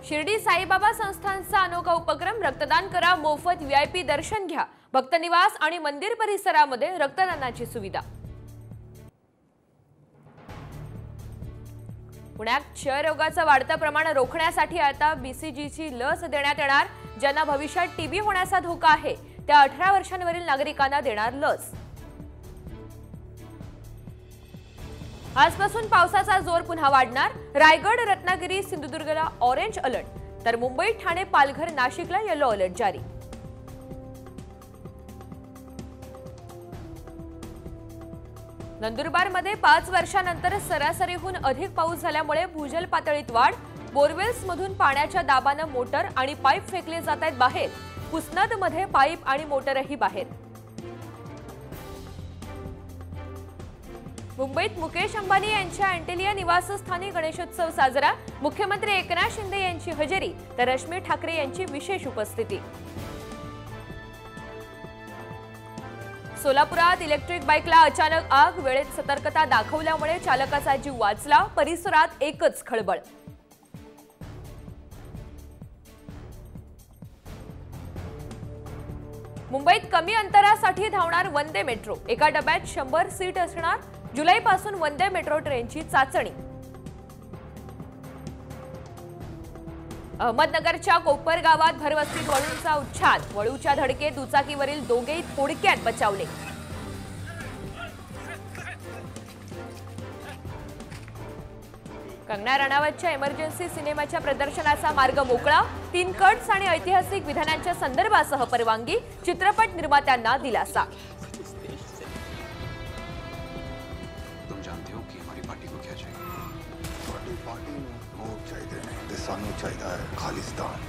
शिर्डी साईबाबा संस्थानचा अनोखा उपक्रम रक्तदान करा, मोफत व्हीआयपी दर्शन घ्या। भक्त निवास आणि मंदिर परिसरामध्ये रक्तदानाची सुविधा। पुण्यात क्षयरोगाचं वाढतं प्रमाण रोखण्यासाठी आता बीसीजीची लस देण्यात येणार। ज्यांना भविष्यात टीबी होण्याचा धोका आहे त्या 18 वर्षांवरील नागरिकांना देणार लस। आजपासून पावसाचा जोर पुन्हा वाढणार। रायगड, रत्नागिरी, सिंधुदुर्गला ऑरेंज अलर्ट, तर मुंबई, ठाणे, पालघर, नाशिकला येलो अलर्ट जारी। नंदुरबारमध्ये 5 वर्षांनंतर सरासरीहून अधिक पाऊस झाल्यामुळे भूजल पातळीत वाढ। बोरवेल्समधून पाण्याच्या दाबानं मोटर आणि पाईप फेकले जात आहेत बाहेर। पुसनदमध्ये पाईप आणि मोटरही बाहेर। मुंबईत मुकेश अंबानी यांच्या अँटेलिया निवासस्थानी गणेशोत्सव साजरा। मुख्यमंत्री एकनाथ शिंदे यांची हजेरी तर रश्मी ठाकरे यांची विशेष उपस्थिती। सोलापुरात इलेक्ट्रिक बाईकला अचानक आग। वेळेत सतर्कता दाखवल्यामुळे चालकाचा जीव वाचला। परिसरात एकच खळबळ। मुंबईत कमी अंतरासाठी धावणार वंदे मेट्रो। एका डब्यात 100 सीट असणार। जुलैपासून वंदे मेट्रो ट्रेनची चाचणी। अहमदनगरच्या कोपर गावात भरवस्तीत वळूचा उच्छाद। वळूच्या धडकेत दुचाकीवरील दोघेही थोडक्यात बचावले। कंगना रणावतच्या इमर्जन्सी सिनेमाच्या प्रदर्शनाचा मार्ग मोकळा। 3 कट्स आणि ऐतिहासिक विधानांच्या संदर्भासह परवानगी। चित्रपट निर्मात्यांना दिलासा। पार्टी में चाहिए खालिस्तान।